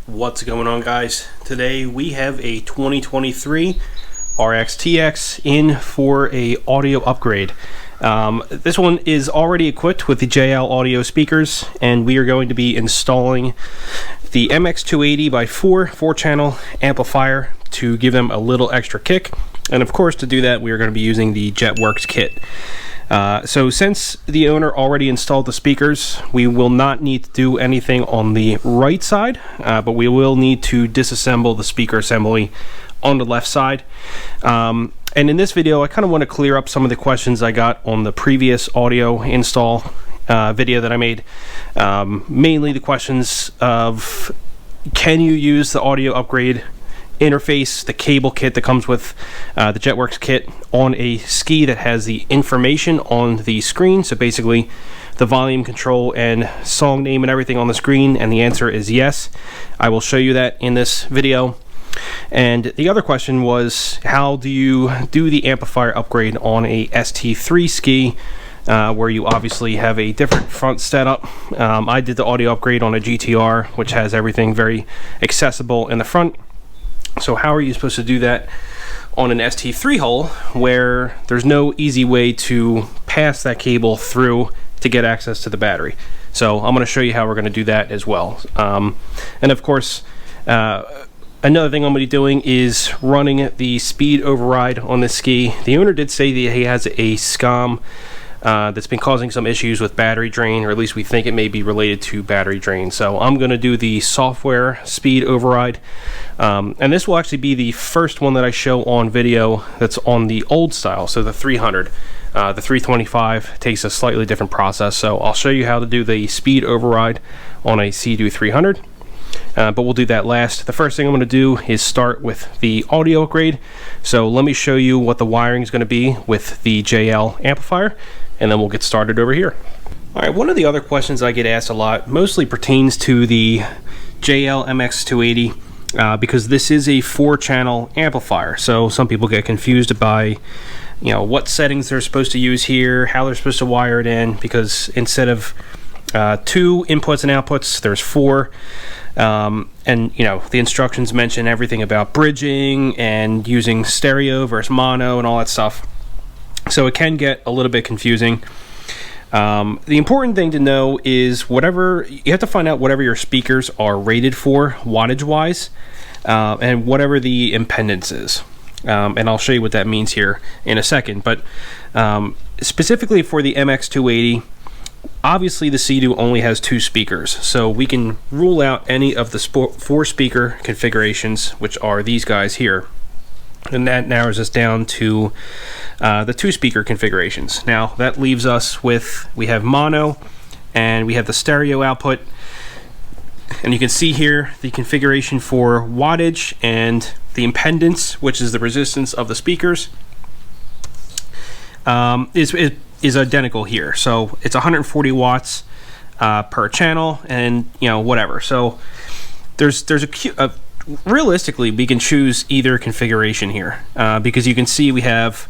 What's going on, guys? Today we have a 2023 RXTX in for a audio upgrade. This one is already equipped with the JL audio speakers, and we are going to be installing the MX280 by 4-channel amplifier to give them a little extra kick. And of course, to do that, we are going to be using the JetWerx kit. So since the owner already installed the speakers, we will not need to do anything on the right side, but we will need to disassemble the speaker assembly on the left side. And in this video, I kind of want to clear up some of the questions I got on the previous audio install video that I made. Mainly the questions of, can you use the audio upgrade interface, the cable kit that comes with the JetWerx kit, on a ski that has the information on the screen? So basically the volume control and song name and everything on the screen, and the answer is yes. I will show you that in this video. And the other question was, how do you do the amplifier upgrade on a ST3 ski, where you obviously have a different front setup? I did the audio upgrade on a GTR, which has everything very accessible in the front. So how are you supposed to do that on an ST3 hull where there's no easy way to pass that cable through to get access to the battery? So I'm going to show you how we're going to do that as well. And of course, another thing I'm going to be doing is running the speed override on this ski. The owner did say that he has a SCOM that's been causing some issues with battery drain, or at least we think it may be related to battery drain. So I'm going to do the software speed override, and this will actually be the first one that I show on video that's on the old style, so the 300. The 325 takes a slightly different process, so I'll show you how to do the speed override on a SeaDoo 300. But we'll do that last. The first thing I'm going to do is start with the audio upgrade. So let me show you what the wiring is going to be with the JL amplifier, and then we'll get started over here. Alright, one of the other questions I get asked a lot mostly pertains to the JL MX280, because this is a 4-channel amplifier. So some people get confused by, you know, what settings they're supposed to use here, how they're supposed to wire it in, because instead of 2 inputs and outputs, there's 4. And you know, the instructions mention everything about bridging and using stereo versus mono and all that stuff. So it can get a little bit confusing. The important thing to know is whatever you have to find out, whatever your speakers are rated for wattage wise, and whatever the impedance is. And I'll show you what that means here in a second. But specifically for the MX280, obviously the SeaDoo only has 2 speakers, so we can rule out any of the 4 speaker configurations, which are these guys here, and that narrows us down to the 2 speaker configurations. Now that leaves us with, we have mono and we have the stereo output, and you can see here the configuration for wattage and the impedance, which is the resistance of the speakers, is identical here. So it's 140 watts per channel, and you know, whatever. So there's a realistically we can choose either configuration here, because you can see we have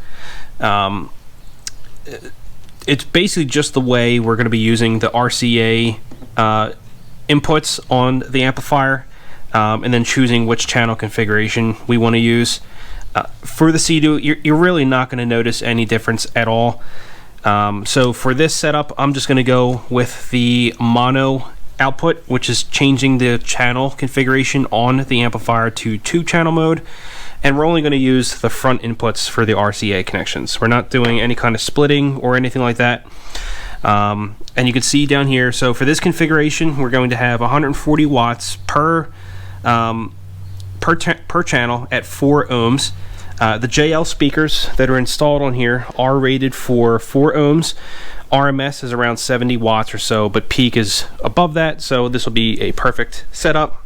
it's basically just the way we're going to be using the RCA inputs on the amplifier, and then choosing which channel configuration we want to use. For the SeaDoo, you're really not going to notice any difference at all. So for this setup, I'm just going to go with the mono output, which is changing the channel configuration on the amplifier to 2-channel mode, and we're only going to use the front inputs for the RCA connections. We're not doing any kind of splitting or anything like that. And you can see down here, so for this configuration, we're going to have 140 watts per channel at 4 ohms. The JL speakers that are installed on here are rated for 4 ohms. RMS is around 70 watts or so, but peak is above that, so this will be a perfect setup.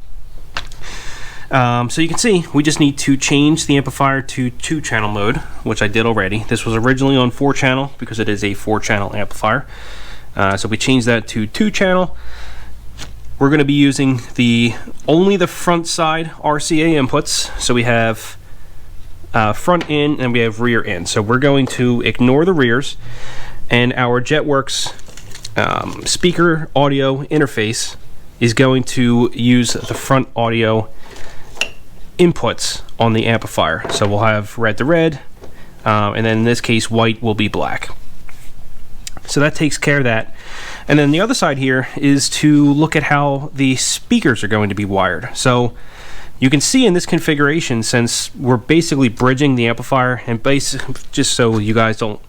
So you can see we just need to change the amplifier to 2-channel mode, which I did already. This was originally on 4-channel because it is a 4-channel amplifier. So we changed that to 2-channel. We're going to be using only the front side RCA inputs. So we have front in and we have rear in. So we're going to ignore the rears, and our JetWerx speaker audio interface is going to use the front audio inputs on the amplifier. So we'll have red to red, and then in this case white will be black. So that takes care of that. And then the other side here is to look at how the speakers are going to be wired. So you can see in this configuration, since we're basically bridging the amplifier, and just so you guys don't,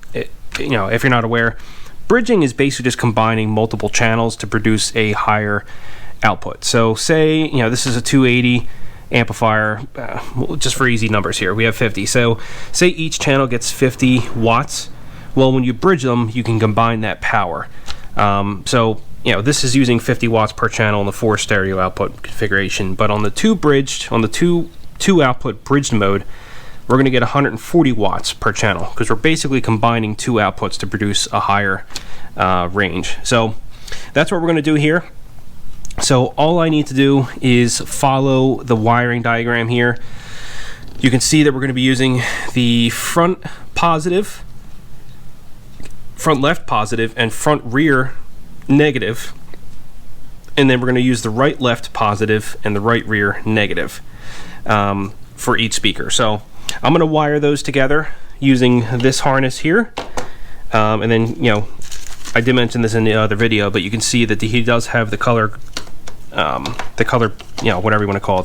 you know, if you're not aware, bridging is basically just combining multiple channels to produce a higher output. So say, you know, this is a 280 amplifier, just for easy numbers here, we have 50. So say each channel gets 50 watts. Well, when you bridge them, you can combine that power. So, you know, this is using 50 watts per channel in the 4 stereo output configuration, but on the two output bridged mode, we're going to get 140 watts per channel, because we're basically combining 2 outputs to produce a higher range. So that's what we're going to do here. So all I need to do is follow the wiring diagram here. You can see that we're going to be using the front left positive and front rear negative, and then we're going to use the right left positive and the right rear negative for each speaker. So I'm going to wire those together using this harness here, and then, you know, I did mention this in the other video, but you can see that he does have the color, you know, whatever you want to call it,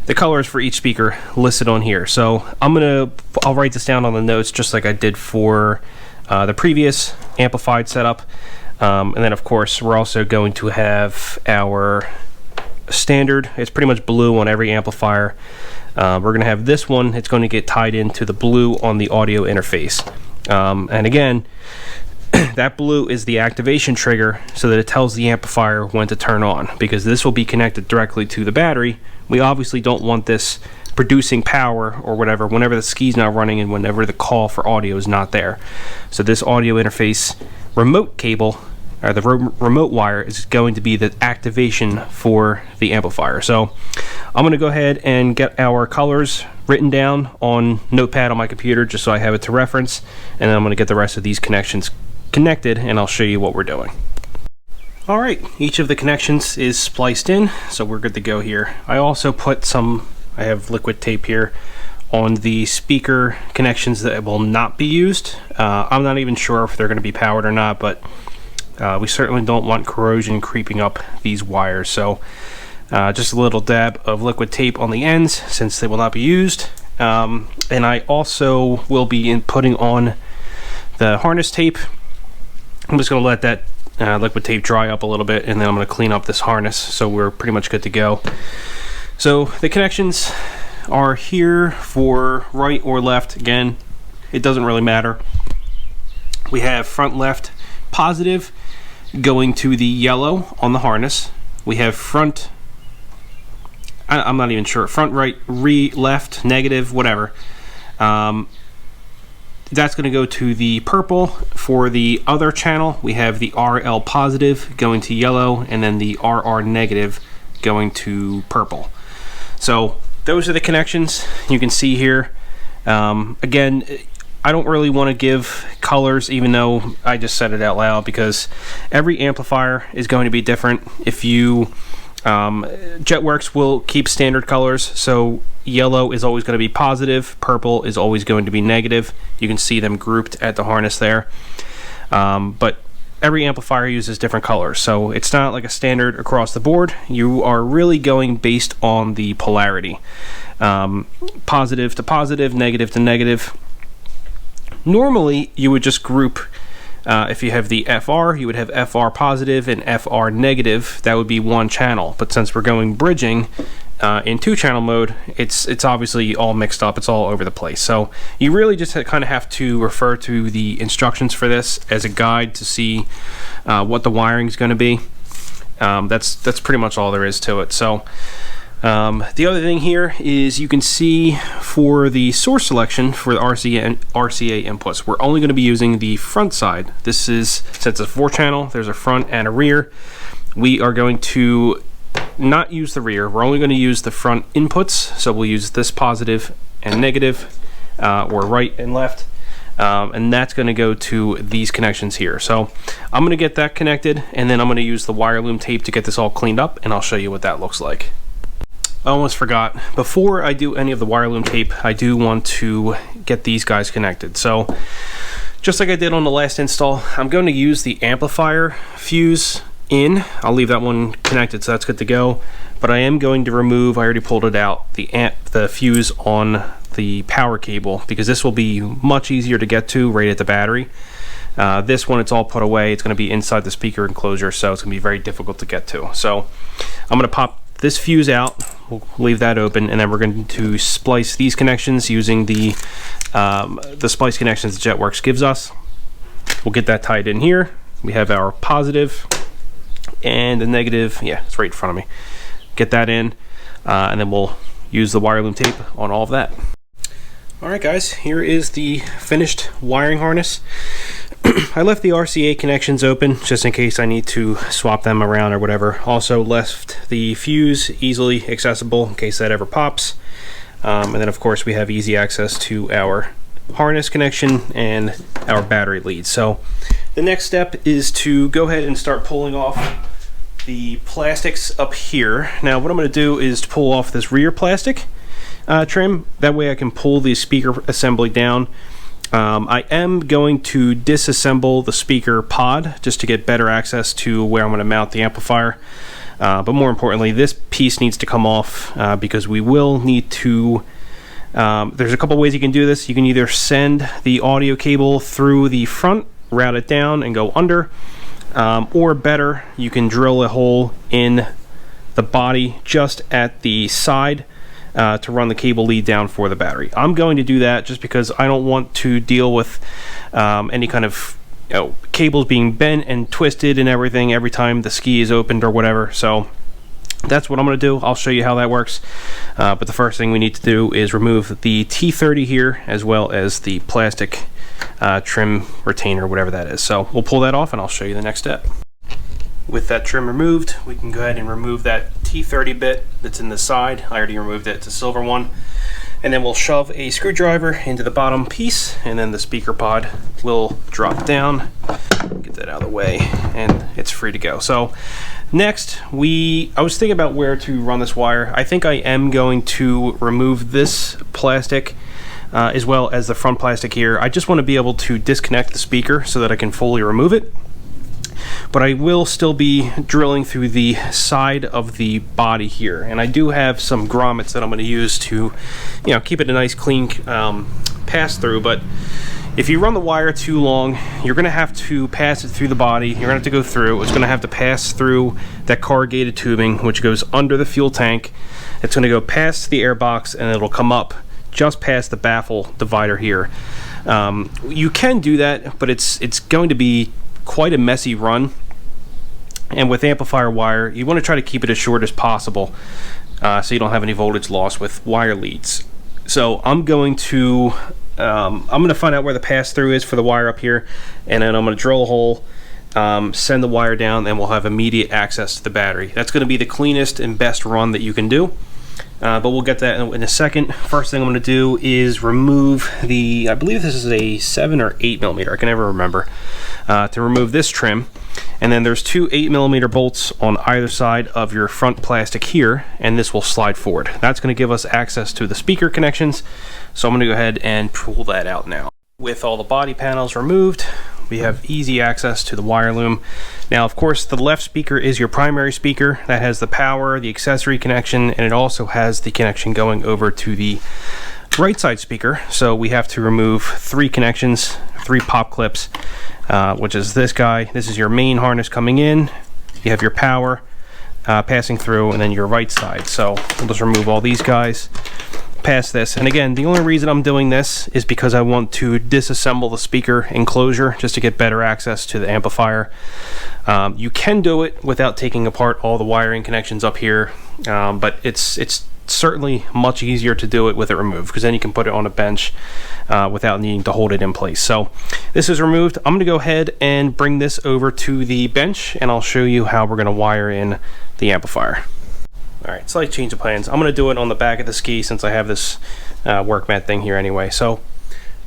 the colors for each speaker listed on here. So I'll write this down on the notes just like I did for the previous amplified setup, and then of course we're also going to have our standard. It's pretty much blue on every amplifier. We're going to have this one. It's going to get tied into the blue on the audio interface, and again, that blue is the activation trigger, so that it tells the amplifier when to turn on, because this will be connected directly to the battery. We obviously don't want this producing power or whatever whenever the ski's not running and whenever the call for audio is not there. So this audio interface remote cable, or the remote wire, is going to be the activation for the amplifier. So I'm going to go ahead and get our colors written down on Notepad on my computer just so I have it to reference, and then I'm going to get the rest of these connections connected and I'll show you what we're doing. Alright, each of the connections is spliced in, so we're good to go here. I also put I have liquid tape here on the speaker connections that will not be used. I'm not even sure if they're going to be powered or not, but we certainly don't want corrosion creeping up these wires. So just a little dab of liquid tape on the ends since they will not be used. And I also will be putting on the harness tape. I'm just going to let that liquid tape dry up a little bit, and then I'm going to clean up this harness, so we're pretty much good to go. So the connections are here for right or left. Again, it doesn't really matter. We have front left positive going to the yellow on the harness. We have front, I'm not even sure, front right, left, negative, whatever. That's going to go to the purple. For the other channel, we have the RL positive going to yellow, and then the RR negative going to purple. So those are the connections you can see here. Again, I don't really want to give colors, even though I just said it out loud, because every amplifier is going to be different. If you JetWerx will keep standard colors, so yellow is always going to be positive, purple is always going to be negative. You can see them grouped at the harness there, but every amplifier uses different colors, so it's not like a standard across the board. You are really going based on the polarity, positive to positive, negative to negative. Normally you would just group, if you have the FR, you would have FR positive and FR negative. That would be one channel, but since we're going bridging in 2-channel mode, it's obviously all mixed up, it's all over the place. So you really just kind of have to refer to the instructions for this as a guide to see what the wiring is going to be. That's pretty much all there is to it. So the other thing here is you can see for the source selection for the RCA inputs, we're only going to be using the front side. This is, since it's a 4-channel, there's a front and a rear. We are going to not use the rear. We're only going to use the front inputs. So we'll use this positive and negative, or right and left. and that's going to go to these connections here. So I'm going to get that connected, and then I'm going to use the wire loom tape to get this all cleaned up, and I'll show you what that looks like. I almost forgot, before I do any of the wire loom tape, I do want to get these guys connected. So just like I did on the last install, I'm going to use the amplifier fuse in. I'll leave that one connected, so that's good to go. But I am going to remove, I already pulled it out, the fuse on the power cable, because this will be much easier to get to right at the battery. This one, it's all put away. It's going to be inside the speaker enclosure, so it's going to be very difficult to get to. So I'm going to pop this fuse out, we'll leave that open, and then we're going to splice these connections using the splice connections that JetWerx gives us. We'll get that tied in here. We have our positive and the negative, yeah, it's right in front of me. Get that in, and then we'll use the wire loom tape on all of that. Alright guys, here is the finished wiring harness. I left the RCA connections open just in case I need to swap them around or whatever. Also left the fuse easily accessible in case that ever pops. And then of course we have easy access to our harness connection and our battery lead. So the next step is to go ahead and start pulling off the plastics up here. Now what I'm going to do is to pull off this rear plastic trim. That way I can pull the speaker assembly down. I am going to disassemble the speaker pod just to get better access to where I'm going to mount the amplifier. But more importantly, this piece needs to come off because we will need to, there's a couple ways you can do this. You can either send the audio cable through the front, route it down and go under, or better, you can drill a hole in the body just at the side to run the cable lead down for the battery. I'm going to do that just because I don't want to deal with any kind of cables being bent and twisted and everything every time the ski is opened or whatever. So that's what I'm going to do. I'll show you how that works. But the first thing we need to do is remove the T30 here, as well as the plastic trim retainer, whatever that is. So we'll pull that off and I'll show you the next step. With that trim removed, we can go ahead and remove that T30 bit that's in the side. I already removed it, it's a silver one. And then we'll shove a screwdriver into the bottom piece, and then the speaker pod will drop down. Get that out of the way, and it's free to go. So next, I was thinking about where to run this wire. I think I am going to remove this plastic as well as the front plastic here. I just want to be able to disconnect the speaker so that I can fully remove it. But I will still be drilling through the side of the body here, and I do have some grommets that I'm going to use to, keep it a nice clean pass through. But if you run the wire too long, you're going to have to pass it through the body. You're going to have to go through. It's going to have to pass through that corrugated tubing, which goes under the fuel tank. It's going to go past the air box, and it'll come up just past the baffle divider here. You can do that, but it's going to be quite a messy run, and with amplifier wire you want to try to keep it as short as possible so you don't have any voltage loss with wire leads. So I'm going to find out where the pass-through is for the wire up here, and then I'm going to drill a hole, send the wire down, and we'll have immediate access to the battery. That's going to be the cleanest and best run that you can do. But we'll get that in a second. First thing I'm going to do is remove I believe this is a 7 or 8 millimeter, I can never remember, to remove this trim. And then there's two 8mm bolts on either side of your front plastic here, and this will slide forward. That's going to give us access to the speaker connections, so I'm going to go ahead and pull that out now. With all the body panels removed, we have easy access to the wire loom. Now, of course, the left speaker is your primary speaker. That has the power, the accessory connection, and it also has the connection going over to the right side speaker. So we have to remove 3 connections, 3 pop clips, which is this guy. This is your main harness coming in. You have your power passing through, and then your right side. So we'll just remove all these guys. Past this, and again, the only reason I'm doing this is because I want to disassemble the speaker enclosure just to get better access to the amplifier. You can do it without taking apart all the wiring connections up here, but it's certainly much easier to do it with it removed, because then you can put it on a bench without needing to hold it in place. So this is removed. I'm going to go ahead and bring this over to the bench, and I'll show you how we're going to wire in the amplifier. Alright, slight change of plans. I'm going to do it on the back of the ski since I have this work mat thing here anyway. So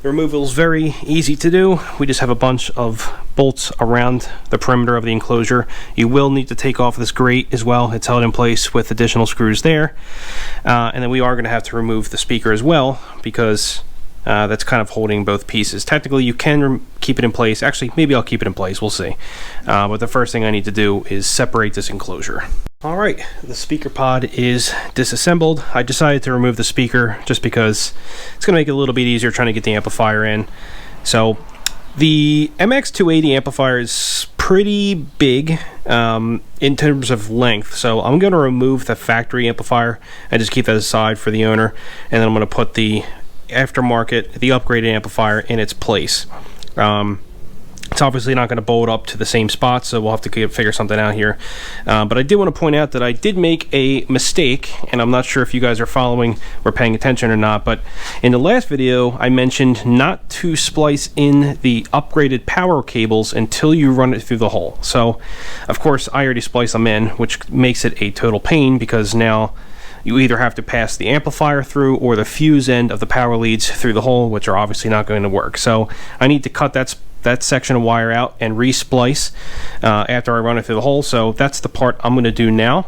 The removal is very easy to do. We just have a bunch of bolts around the perimeter of the enclosure. You will need to take off this grate as well. It's held in place with additional screws there. And then we are going to have to remove the speaker as well, because that's kind of holding both pieces. Technically, you can keep it in place. Actually, maybe I'll keep it in place. We'll see. But the first thing I need to do is separate this enclosure. All right, the speaker pod is disassembled. I decided to remove the speaker just because it's going to make it a little bit easier trying to get the amplifier in. So the MX280 amplifier is pretty big in terms of length. So I'm going to remove the factory amplifier and just keep that aside for the owner. And then I'm going to put the aftermarket, the upgraded amplifier in its place. It's obviously not going to bolt up to the same spot, so we'll have to figure something out here. But I did want to point out that I did make a mistake, and I'm not sure if you guys are following or paying attention or not, but in the last video I mentioned not to splice in the upgraded power cables until you run it through the hole. So of course I already spliced them in, which makes it a total pain, because now you either have to pass the amplifier through or the fuse end of the power leads through the hole, which are obviously not going to work. So I need to cut that section of wire out and re-splice after I run it through the hole. So that's the part I'm going to do now.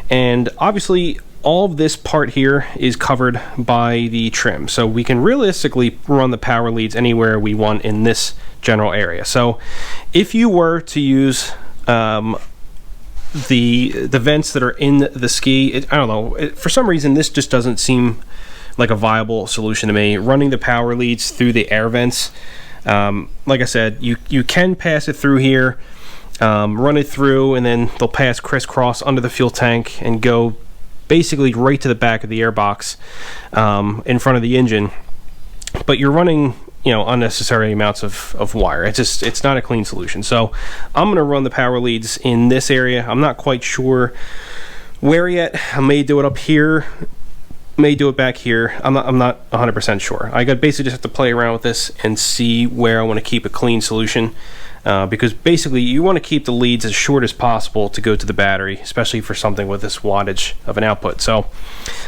And obviously all of this part here is covered by the trim, so we can realistically run the power leads anywhere we want in this general area. So if you were to use the vents that are in the ski, I don't know, for some reason this just doesn't seem like a viable solution to me, running the power leads through the air vents. Like I said, you can pass it through here, run it through, and then they'll pass crisscross under the fuel tank and go basically right to the back of the airbox in front of the engine. But you're running, you know, unnecessary amounts of wire. It's not a clean solution. So I'm going to run the power leads in this area. I'm not quite sure where yet. I may do it up here, may do it back here. I'm not 100% sure. I basically just have to play around with this and see where I want to keep a clean solution, because basically you want to keep the leads as short as possible to go to the battery, especially for something with this wattage of an output. So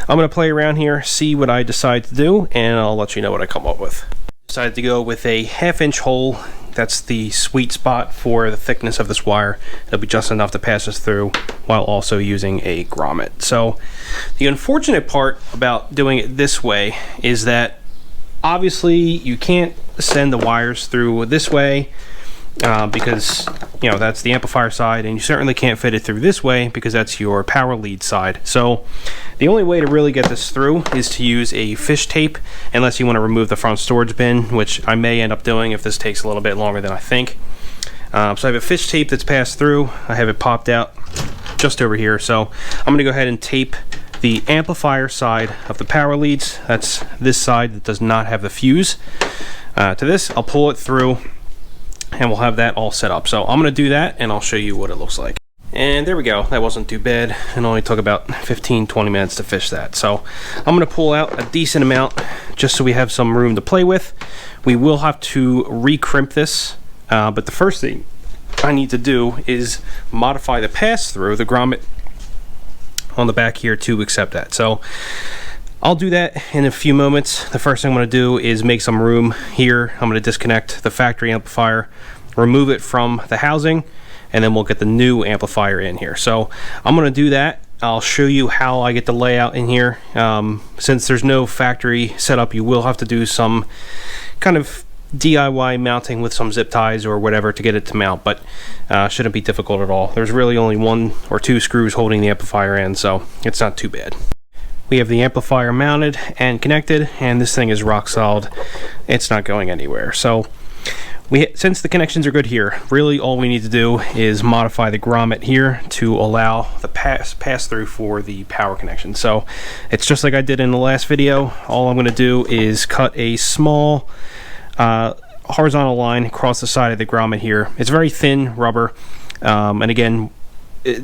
I'm going to play around here, see what I decide to do, and I'll let you know what I come up with. Decided to go with a 1/2 inch hole. That's the sweet spot for the thickness of this wire. It'll be just enough to pass us through while also using a grommet. So the unfortunate part about doing it this way is that obviously you can't send the wires through this way because, you know, that's the amplifier side, and you certainly can't fit it through this way because that's your power lead side. So the only way to really get this through is to use a fish tape, unless you want to remove the front storage bin, which I may end up doing if this takes a little bit longer than I think. So I have a fish tape that's passed through. I have it popped out just over here. So I'm going to go ahead and tape the amplifier side of the power leads. That's this side that does not have the fuse to this. I'll pull it through and we'll have that all set up. So I'm going to do that and I'll show you what it looks like. And there we go. That wasn't too bad. It only took about 15-20 minutes to fish that. So I'm going to pull out a decent amount just so we have some room to play with. We will have to re-crimp this, but the first thing I need to do is modify the pass-through, the grommet on the back here, to accept that. So I'll do that in a few moments. The first thing I'm going to do is make some room here. I'm going to disconnect the factory amplifier, remove it from the housing, and then we'll get the new amplifier in here. So I'm going to do that. I'll show you how I get the layout in here. Since there's no factory setup, you will have to do some kind of DIY mounting with some zip ties or whatever to get it to mount, but shouldn't be difficult at all. There's really only 1 or 2 screws holding the amplifier in, so it's not too bad. We have the amplifier mounted and connected, and this thing is rock solid. It's not going anywhere. So since the connections are good here, really all we need to do is modify the grommet here to allow the pass through for the power connection. So it's just like I did in the last video. All I'm going to do is cut a small horizontal line across the side of the grommet here. It's very thin rubber, and again,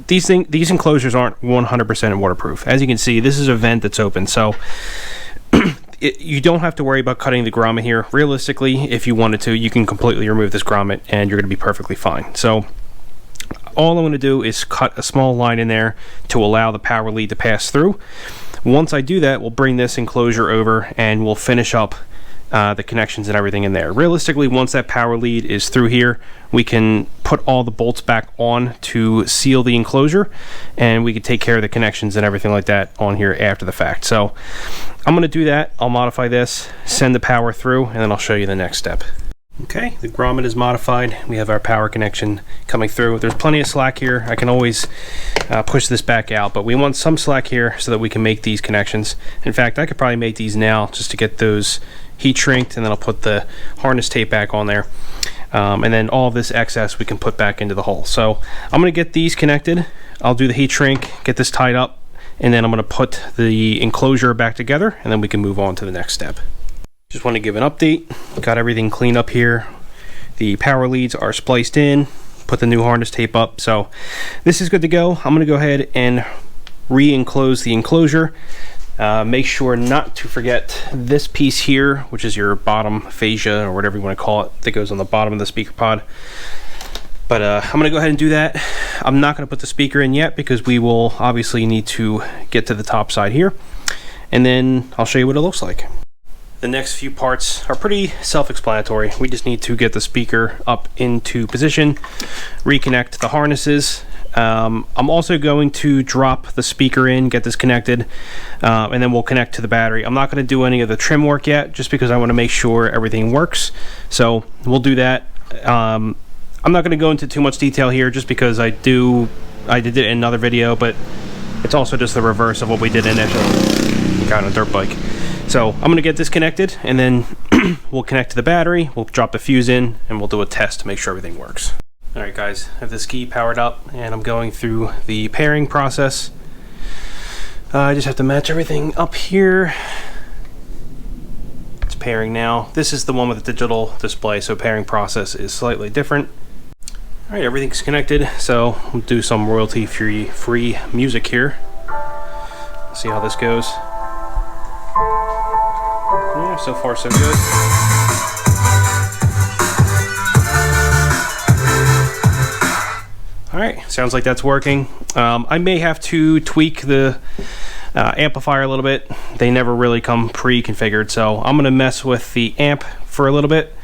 these enclosures aren't 100% waterproof. As you can see, this is a vent that's open, so you don't have to worry about cutting the grommet here. Realistically, if you wanted to, you can completely remove this grommet and you're going to be perfectly fine. So all I'm going to do is cut a small line in there to allow the power lead to pass through. Once I do that, we'll bring this enclosure over and we'll finish up the connections and everything in there. Realistically, once that power lead is through here, we can put all the bolts back on to seal the enclosure, and we can take care of the connections and everything like that on here after the fact. So I'm going to do that. I'll modify this, send the power through, and then I'll show you the next step. Okay, the grommet is modified. We have our power connection coming through. There's plenty of slack here. I can always push this back out, but we want some slack here so that we can make these connections. In fact, I could probably make these now just to get those heat shrinked, and then I'll put the harness tape back on there. And then all of this excess we can put back into the hole. So I'm going to get these connected. I'll do the heat shrink, get this tied up, and then I'm going to put the enclosure back together, and then we can move on to the next step. Just want to give an update. Got everything cleaned up here. The power leads are spliced in, put the new harness tape up, so this is good to go. I'm going to go ahead and re-enclose the enclosure. Make sure not to forget this piece here, which is your bottom fascia, or whatever you want to call it, that goes on the bottom of the speaker pod. But I'm going to go ahead and do that. I'm not going to put the speaker in yet because we will obviously need to get to the top side here, and then I'll show you what it looks like. The next few parts are pretty self-explanatory. We just need to get the speaker up into position, reconnect the harnesses. I'm also going to drop the speaker in, get this connected, and then we'll connect to the battery. I'm not going to do any of the trim work yet, just because I want to make sure everything works. So we'll do that. I'm not going to go into too much detail here, just because I did it in another video, but it's also just the reverse of what we did initially. Got on a dirt bike. So I'm going to get this connected, and then we'll connect to the battery, we'll drop the fuse in, and we'll do a test to make sure everything works. Alright guys, I have this key powered up, and I'm going through the pairing process. I just have to match everything up here. It's pairing now. This is the one with the digital display, so pairing process is slightly different. Alright, everything's connected, so we'll do some royalty-free music here. See how this goes. Yeah, so far so good. Alright, sounds like that's working. I may have to tweak the amplifier a little bit. They never really come pre-configured, so I'm going to mess with the amp for a little bit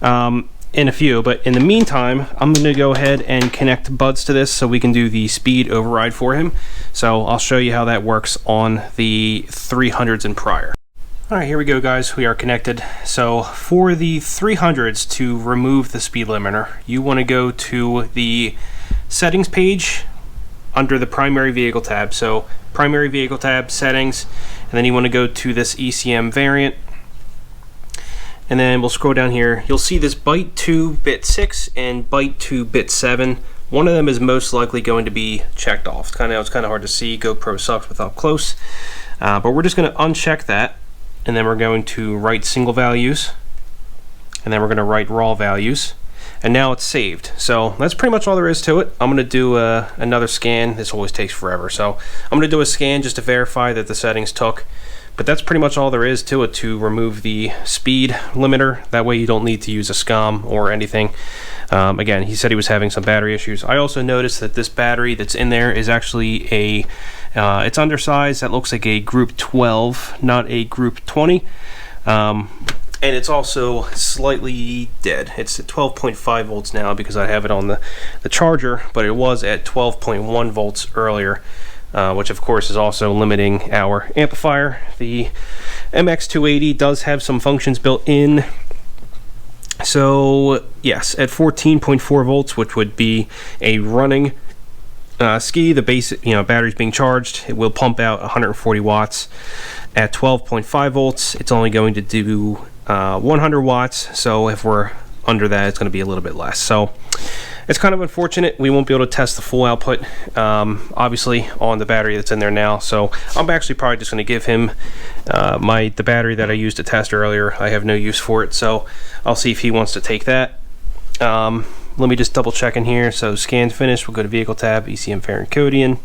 in a few. But in the meantime, I'm going to go ahead and connect buds to this so we can do the speed override for him. So I'll show you how that works on the 300s and prior. Alright, here we go guys, we are connected. So for the 300s, to remove the speed limiter, you want to go to the settings page under the primary vehicle tab. So primary vehicle tab, settings, and then you want to go to this ECM variant. And then we'll scroll down here. You'll see this byte 2 bit 6 and byte 2 bit 7. One of them is most likely going to be checked off. It's kind of hard to see. GoPro sucks with up close. But we're just going to uncheck that. And then we're going to write single values, and then we're going to write raw values, and now it's saved. So that's pretty much all there is to it. I'm going to do another scan. This always takes forever, so I'm going to do a scan just to verify that the settings took. But that's pretty much all there is to it, to remove the speed limiter. That way you don't need to use a SCOM or anything. Again, he said he was having some battery issues. I also noticed that this battery that's in there is actually a it's undersized. That looks like a group 12, not a group 20. And it's also slightly dead. It's at 12.5 volts now because I have it on the charger, but it was at 12.1 volts earlier, which of course is also limiting our amplifier. The MX280 does have some functions built in. So yes, at 14.4 volts, which would be a running ski, the basic battery's being charged, it will pump out 140 watts. At 12.5 volts, it's only going to do 100 watts. So if we're under that, it's going to be a little bit less. So it's kind of unfortunate. We won't be able to test the full output, obviously, on the battery that's in there now. So I'm actually probably just going to give him the battery that I used to test earlier. I have no use for it, so I'll see if he wants to take that. Let me just double check in here. So scan finished. We'll go to vehicle tab, ECM variant coding.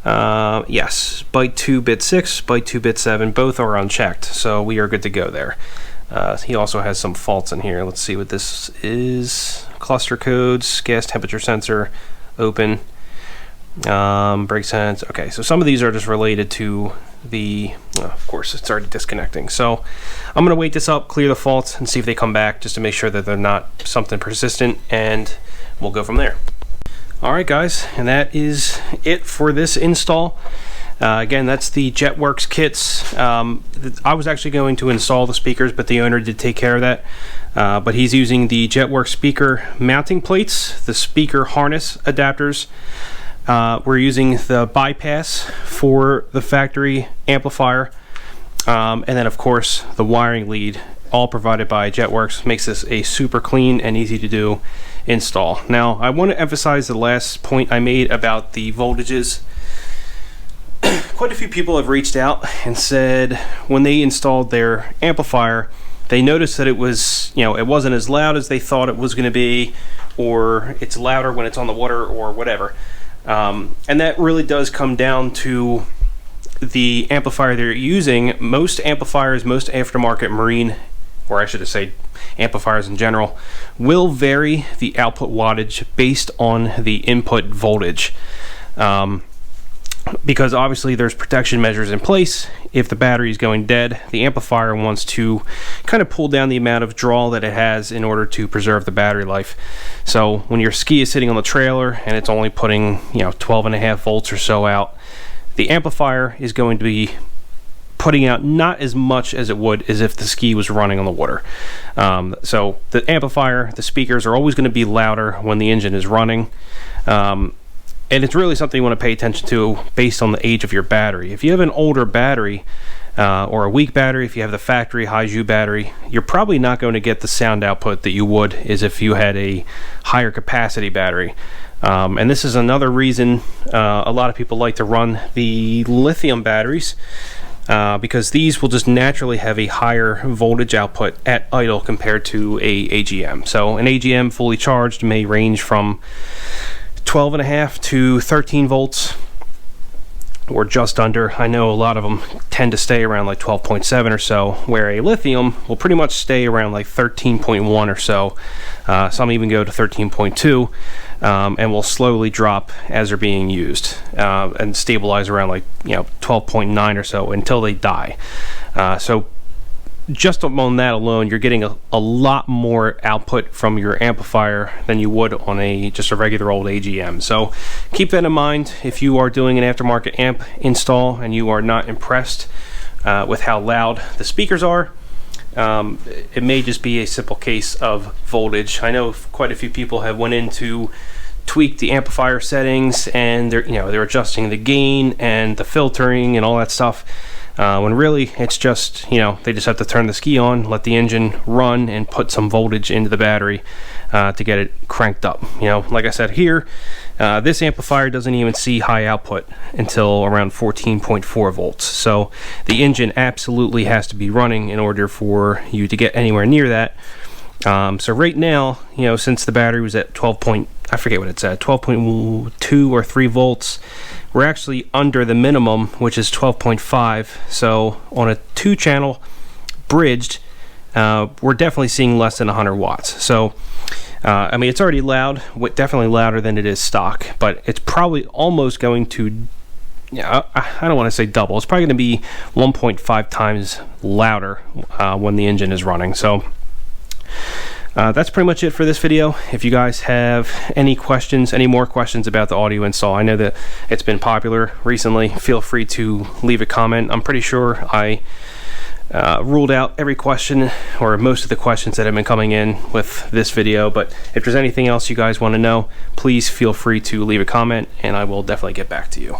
Yes, byte 2 bit 6, byte 2 bit 7, both are unchecked, so we are good to go there. He also has some faults in here. Let's see what this is. Cluster codes, gas temperature sensor, open. Brake sense. Okay, so some of these are just related to the, of course, it's already disconnecting. So I'm going to wait this up, clear the faults, and see if they come back, just to make sure that they're not something persistent, and we'll go from there. All right, guys, and that is it for this install. Again, that's the JetWerx kits. I was actually going to install the speakers, but the owner did take care of that. But he's using the JetWerx speaker mounting plates, the speaker harness adapters. We're using the bypass for the factory amplifier. And then, of course, the wiring lead, all provided by JetWerx. Makes this a super clean and easy to do install. Now, I want to emphasize the last point I made about the voltages. Quite a few people have reached out and said when they installed their amplifier, they noticed that it was, it wasn't as loud as they thought it was going to be, or it's louder when it's on the water, or whatever. And that really does come down to the amplifier they're using. Most amplifiers, most aftermarket marine, or I should say amplifiers in general, will vary the output wattage based on the input voltage. Because obviously there's protection measures in place. If the battery is going dead, the amplifier wants to kind of pull down the amount of draw that it has in order to preserve the battery life. So when your ski is sitting on the trailer and it's only putting 12.5 volts or so out, the amplifier is going to be putting out not as much as it would as if the ski was running on the water. So the amplifier, the speakers are always going to be louder when the engine is running. And it's really something you want to pay attention to based on the age of your battery. If you have an older battery, or a weak battery, if you have the factory Haiju battery, you're probably not going to get the sound output that you would as if you had a higher capacity battery. And this is another reason a lot of people like to run the lithium batteries, because these will just naturally have a higher voltage output at idle compared to a AGM. So an AGM fully charged may range from 12.5 to 13 volts, or just under. I know a lot of them tend to stay around like 12.7 or so, where a lithium will pretty much stay around like 13.1 or so. Some even go to 13.2, and will slowly drop as they're being used, and stabilize around like 12.9 or so until they die. So just on that alone, you're getting a lot more output from your amplifier than you would on just a regular old AGM. So keep that in mind if you are doing an aftermarket amp install and you are not impressed with how loud the speakers are. It may just be a simple case of voltage. I know quite a few people have went in to tweak the amplifier settings, and they're adjusting the gain and the filtering and all that stuff. When really it's just, they just have to turn the ski on, let the engine run, and put some voltage into the battery to get it cranked up. Like I said here, this amplifier doesn't even see high output until around 14.4 volts. So the engine absolutely has to be running in order for you to get anywhere near that. So right now, since the battery was at 12.2 or 3 volts, we're actually under the minimum, which is 12.5. So on a 2-channel bridged, we're definitely seeing less than 100 watts. So I mean, it's already loud, definitely louder than it is stock, but it's probably almost going to, I don't want to say double. It's probably going to be 1.5 times louder when the engine is running. So that's pretty much it for this video. If you guys have any more questions about the audio install, I know that it's been popular recently, feel free to leave a comment. I'm pretty sure I ruled out every question, or most of the questions that have been coming in with this video, but if there's anything else you guys want to know, please feel free to leave a comment and I will definitely get back to you.